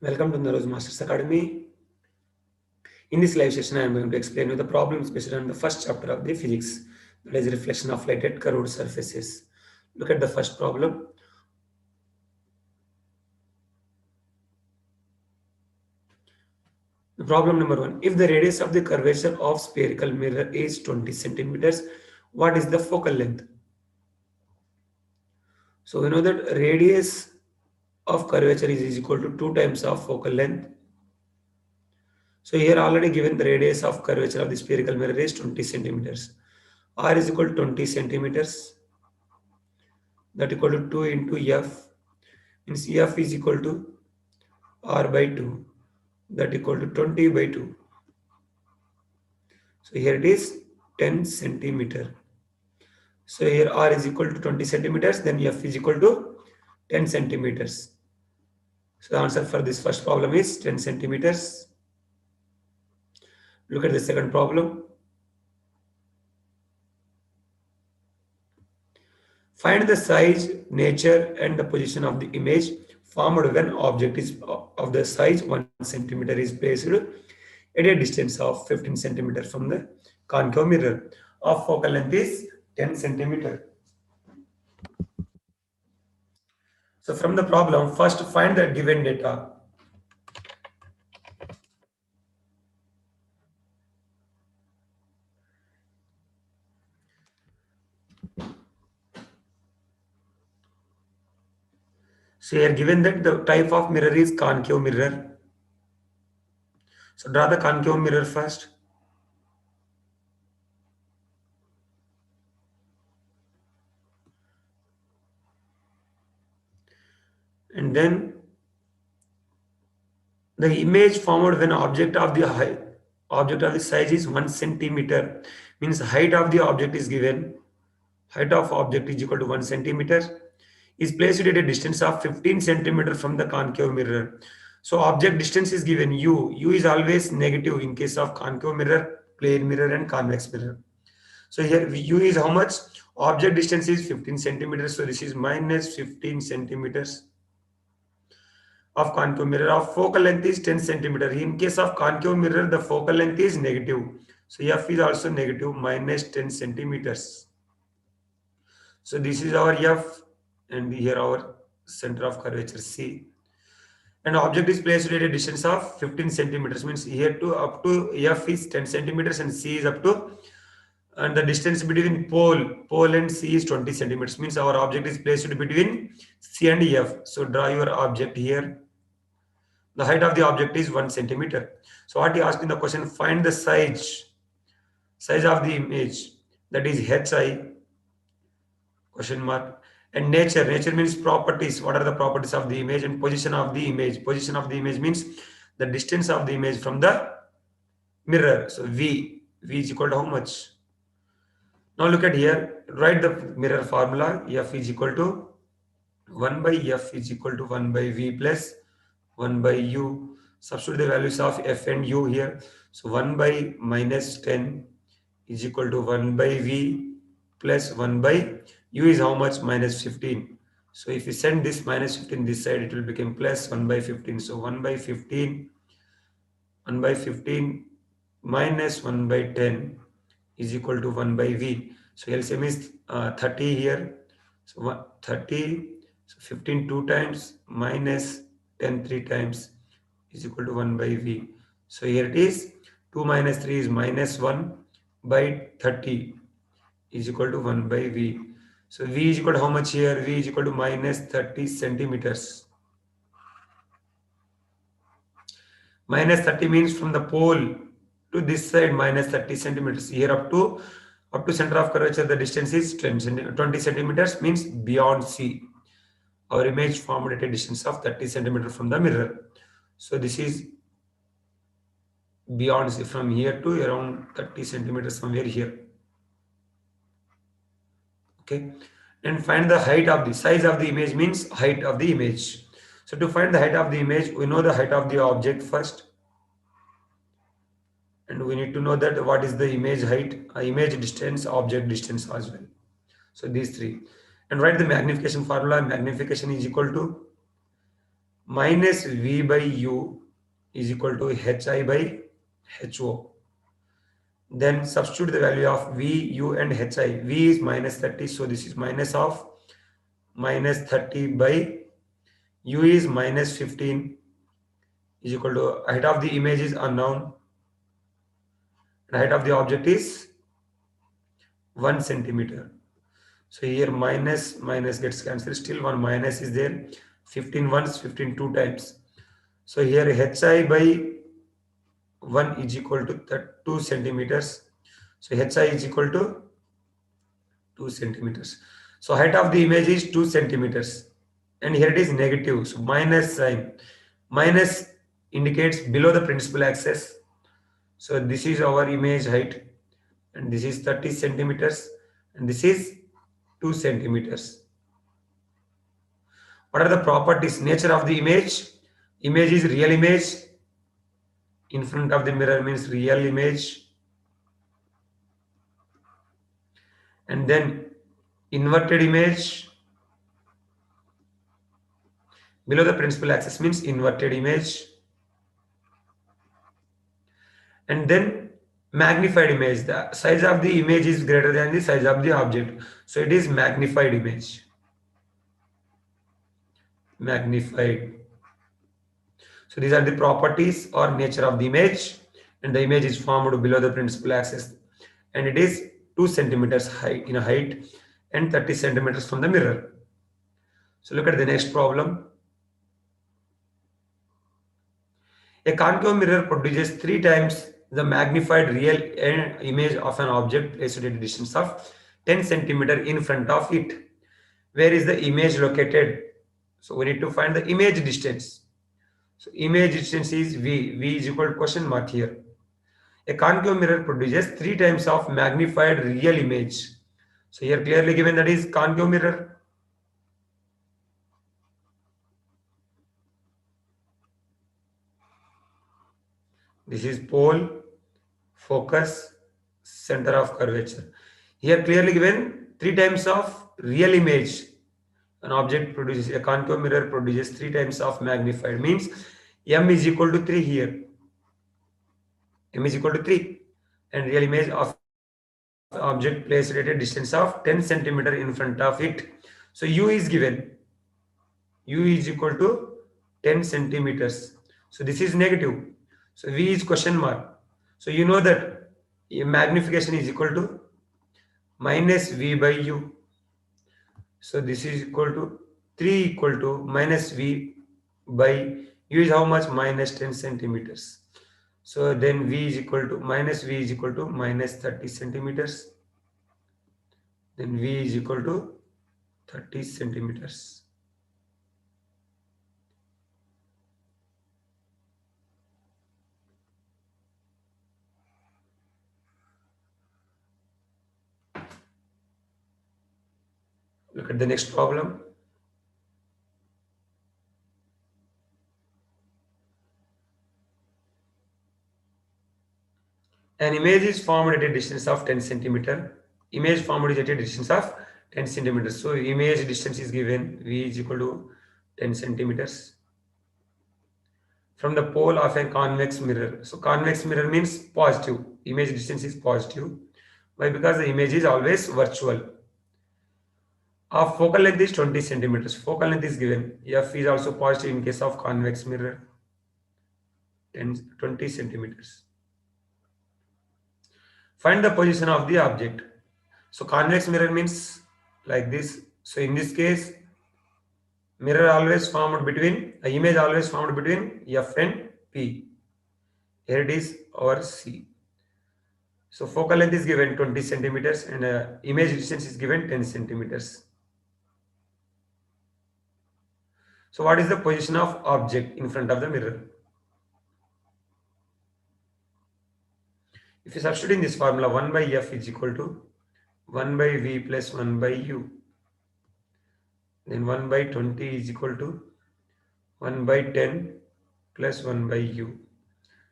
Welcome to Naroz Masters Academy. In this live session, I am going to explain you the problems based on the first chapter of the physics, that is reflection of light at curved surfaces. Look at the first problem. The problem number 1. If the radius of the curvature of spherical mirror is 20 centimeters, what is the focal length? So we know that radius of curvature is equal to 2 times of focal length. So here already given the radius of curvature of the spherical mirror is 20 centimeters. R is equal to 20 centimeters. That equal to 2 into F, means F is equal to R by 2, that equal to 20 by 2. So here it is 10 centimeter. So here R is equal to 20 centimeters, then F is equal to 10 centimeters. So the answer for this first problem is 10 centimeters. Look at the second problem. Find the size, nature and the position of the image formed when object is of the size 1 centimeter is placed at a distance of 15 centimeter from the concave mirror. Of focal length is 10 centimeter. So from the problem, first find the given data. So here given that the type of mirror is concave mirror. So draw the concave mirror first. And then the image formed when object of the height, object of the size is 1 centimeter, means height of the object is given. Height of object is equal to 1 centimeter, is placed at a distance of 15 centimeter from the concave mirror. So object distance is given u. U is always negative in case of concave mirror, plane mirror and convex mirror. So here u is how much? Object distance is 15 centimeters. So this is minus 15 centimeters of concave mirror. Of focal length is 10 centimeter. In case of concave mirror, the focal length is negative. So F is also negative, minus 10 centimeters. So this is our F and here our center of curvature C. And object is placed at a distance of 15 centimeters, means here to up to F is 10 centimeters and C is up to, and the distance between pole and C is 20 centimeters, means our object is placed between C and F. So draw your object here. The height of the object is 1 centimeter. So what he asked in the question, find the size of the image, that is HI question mark. And nature means properties. What are the properties of the image? And position of the image. Position of the image means the distance of the image from the mirror. So V is equal to how much? Now look at here. Write the mirror formula. F is equal to 1 by F is equal to 1 by V plus 1 by U. Substitute the values of F and U here. So 1 by minus 10 is equal to 1 by V plus 1 by U is how much? Minus 15. So if you send this minus 15 this side, it will become plus 1 by 15. So 1 by 15 minus 1 by 10 is equal to 1 by V. So LCM is 30 here. So 30, so 15 2 times minus 10 3 times is equal to 1 by V. So here it is 2 minus 3 is minus 1 by 30 is equal to 1 by V. So V is equal to how much here? V is equal to minus 30 centimeters. Minus 30 means from the pole to this side minus 30 centimeters. Here up to center of curvature the distance is 20 centimeters, means beyond C. Our image formed at a distance of 30 centimeters from the mirror. So this is beyond C, from here to around 30 centimeters somewhere here. Okay. And find the height of the size of the image means height of the image. So to find the height of the image, we know the height of the object first. And we need to know that what is the image height, image distance, object distance as well. So these three. And write the magnification formula. Magnification is equal to minus V by U is equal to HI by HO. Then substitute the value of V, U and HI. V is minus 30, so this is minus of minus 30 by U is minus 15 is equal to height of the image is unknown and height of the object is 1 centimeter. So here minus minus gets cancelled, still one minus is there, 15 once, 15 two times. So here HI by 1 is equal to 2 centimeters. So HI is equal to 2 centimeters. So height of the image is 2 centimeters. And here it is negative. So minus sign. Minus indicates below the principal axis. So this is our image height. And this is 30 centimeters. And this is 2 centimeters. What are the properties? Nature of the image. Image is real image. In front of the mirror means real image. And then inverted image. Below the principal axis means inverted image. And then magnified image. The size of the image is greater than the size of the object. So it is magnified image. Magnified. So these are the properties or nature of the image. And the image is formed below the principal axis. And it is 2 centimeters height in height and 30 centimeters from the mirror. So look at the next problem. A concave mirror produces 3 times the magnified real image of an object placed at a distance of 10 centimeter in front of it. Where is the image located? So we need to find the image distance. So image distance is V. V is equal to question mark here. A concave mirror produces 3 times of magnified real image. So here clearly given that is concave mirror. This is pole, focus, center of curvature. Here clearly given 3 times of real image. An object produces, a concave mirror produces 3 times of magnified. Means M is equal to 3 here. M is equal to 3. And real image of object placed at a distance of 10 centimeter in front of it. So U is given. U is equal to 10 centimeters. So this is negative. So V is question mark. So you know that magnification is equal to minus V by U. So this is equal to 3 equal to minus V by U is how much? Minus 10 centimeters. So then V is equal to minus V is equal to minus 30 centimeters. Then V is equal to 30 centimeters. Look at the next problem. An image is formed at a distance of 10 centimeter. Image formed is at a distance of 10 centimeters. So image distance is given. V is equal to 10 centimeters from the pole of a convex mirror. So convex mirror means positive. Image distance is positive. Why? Because the image is always virtual. Of focal length is 20 centimeters. Focal length is given. F is also positive in case of convex mirror. 20 centimeters. Find the position of the object. So convex mirror means like this. So in this case, mirror always formed between, image always formed between F and P. Here it is our C. So focal length is given 20 centimeters and image distance is given 10 centimeters. So what is the position of object in front of the mirror? If you substitute in this formula, 1 by F is equal to 1 by V plus 1 by U. Then 1 by 20 is equal to 1 by 10 plus 1 by U.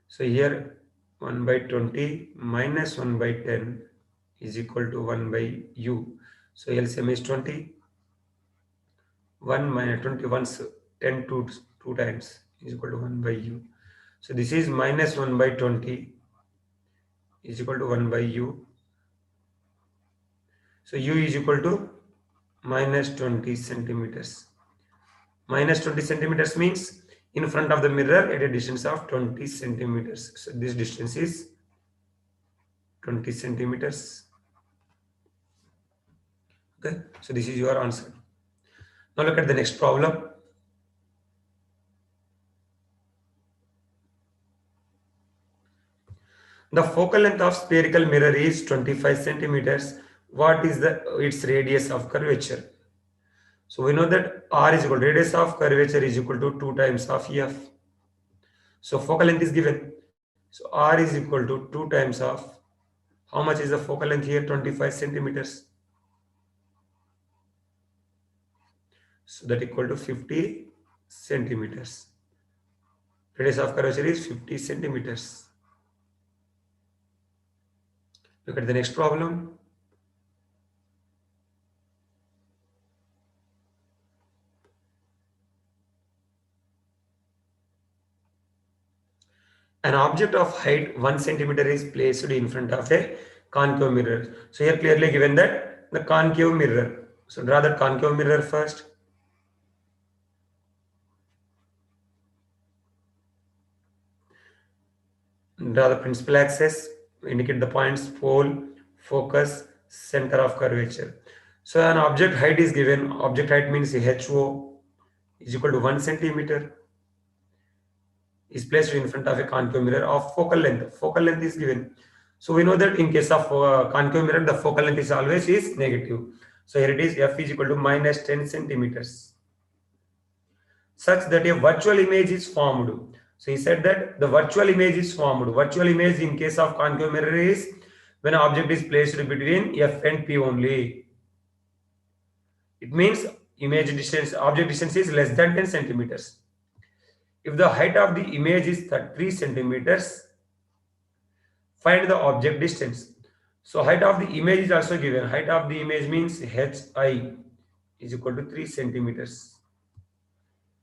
So here 1 by 20 minus 1 by 10 is equal to 1 by U. So LCM is 20. 1 minus 20 once 10 to 2 times is equal to 1 by u. So this is minus 1 by 20 is equal to 1 by u. So u is equal to minus 20 centimeters. Minus 20 centimeters means in front of the mirror at a distance of 20 centimeters. So this distance is 20 centimeters. Okay, so this is your answer. Now look at the next problem. The focal length of spherical mirror is 25 centimeters. What is its radius of curvature? So we know that r is equal to radius of curvature is equal to 2 times of f. So focal length is given. So r is equal to 2 times of, how much is the focal length here? 25 centimeters. So that equal to 50 centimeters. Radius of curvature is 50 centimeters. Look at the next problem. An object of height 1 centimeter is placed in front of a concave mirror. So here clearly given that the concave mirror. So draw the concave mirror first. Draw the principal axis. Indicate the points pole, focus, center of curvature. So an object height is given. Object height means HO is equal to 1 centimeter. Is placed in front of a concave mirror of focal length. Focal length is given. So we know that in case of concave mirror, the focal length is always is negative. So here it is f is equal to minus 10 centimeters. Such that a virtual image is formed. So he said that the virtual image is formed. Virtual image in case of concave mirror is when an object is placed between f and p only. It means image distance, object distance is less than 10 centimeters. If the height of the image is 3 centimeters, find the object distance. So height of the image is also given. Height of the image means hi is equal to 3 centimeters.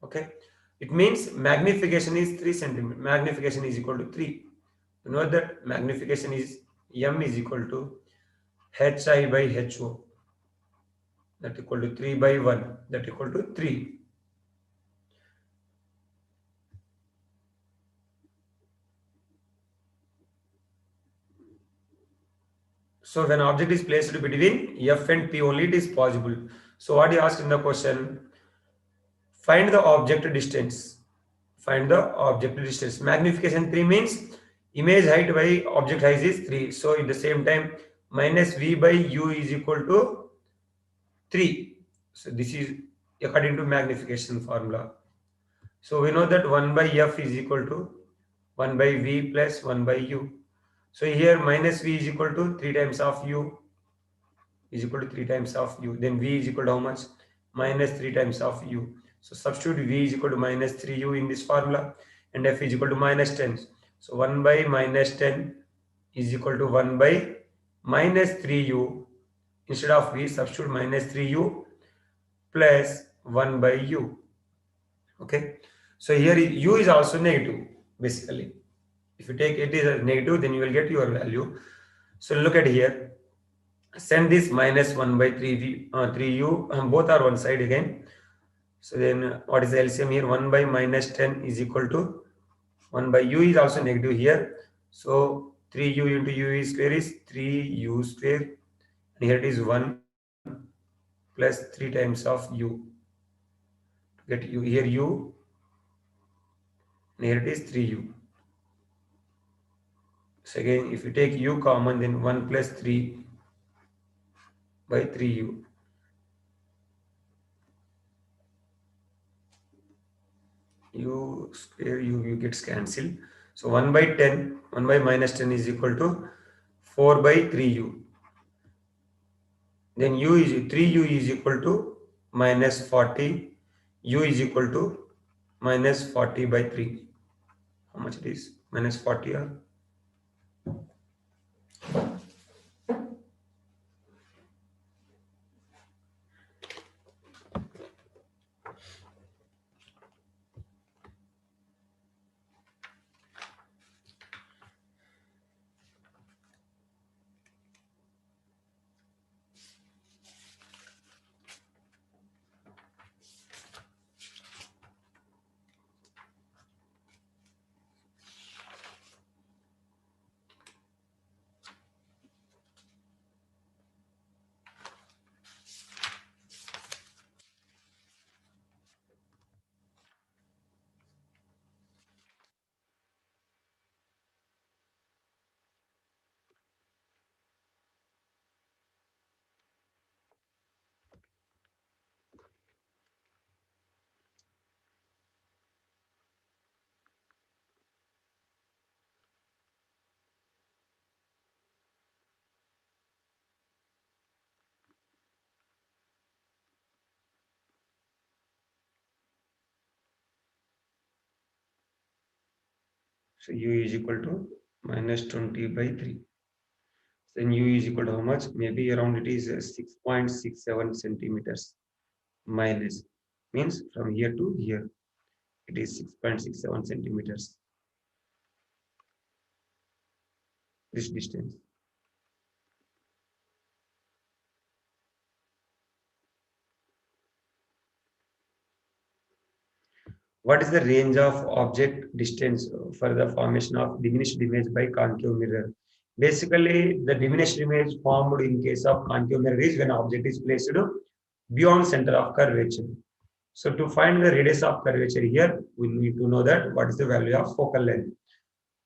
Okay. It means magnification is 3 centimeters. Magnification is equal to 3. You know that magnification is m is equal to hi by ho. That equal to 3 by 1. That equal to 3. So when object is placed between f and p only it is possible. So what you asked in the question, find the object distance. Find the object distance. Magnification 3 means image height by object height is 3. So at the same time minus v by u is equal to 3. So this is according to magnification formula. So we know that 1 by f is equal to 1 by v plus 1 by u. So here minus v is equal to 3 times of u is equal to 3 times of u. Then v is equal to how much? Minus 3 times of u. So substitute v is equal to minus 3u in this formula and f is equal to minus 10. So 1 by minus 10 is equal to 1 by minus 3u. Instead of v, substitute minus 3u plus 1 by u. Okay. So here u is also negative basically. If you take it as negative, then you will get your value. So look at here. Send this minus 1 by 3u, both are one side again. So then what is the LCM here? 1 by minus 10 is equal to 1 by u is also negative here. So 3u into u square is 3u square. And here it is 1 plus 3 times of u. Get u here u. And here it is 3u. So again, if you take u common, then 1 plus 3 by 3u. U square u gets cancelled. So 1 by 10, 1 by minus 10 is equal to 4 by 3u. Then u is 3u is equal to minus 40. U is equal to minus 40 by 3. How much it is? Minus 40 or? So u is equal to minus 20 by 3. Then u is equal to how much? Maybe around it is 6.67 centimeters minus. Means from here to here, it is 6.67 centimeters. This distance. What is the range of object distance for the formation of diminished image by concave mirror? Basically, the diminished image formed in case of concave mirror is when object is placed beyond center of curvature. So to find the radius of curvature here, we need to know that what is the value of focal length.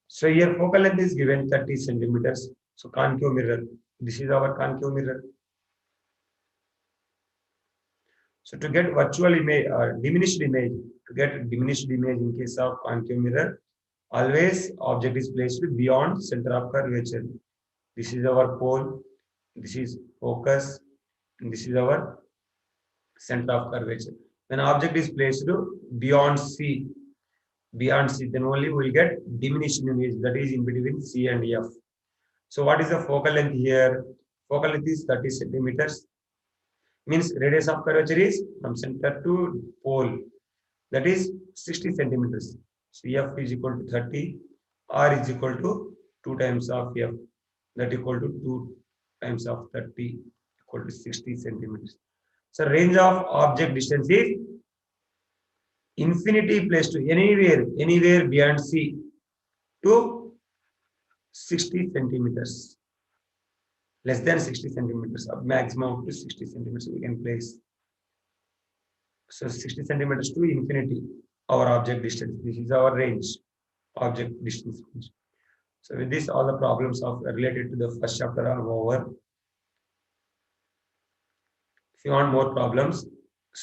So here focal length is given 30 centimeters. So concave mirror, this is our concave mirror. So to get virtual image or diminished image, to get diminished image in case of concave mirror, always object is placed beyond center of curvature. This is our pole, this is focus, and this is our center of curvature. When object is placed beyond C, then only we will get diminished image, that is in between C and F. So what is the focal length here? Focal length is 30 centimeters. Means radius of curvature is from center to pole, that is 60 centimeters. So F is equal to 30, R is equal to 2 times of F, that equal to 2 times of 30 equal to 60 centimeters. So range of object distance is infinity placed to anywhere beyond C to 60 centimeters. Less than 60 centimeters, up maximum up to 60 centimeters we can place. So 60 centimeters to infinity, our object distance. This is our range, object distance. So with this, all the problems of related to the first chapter are over. If you want more problems,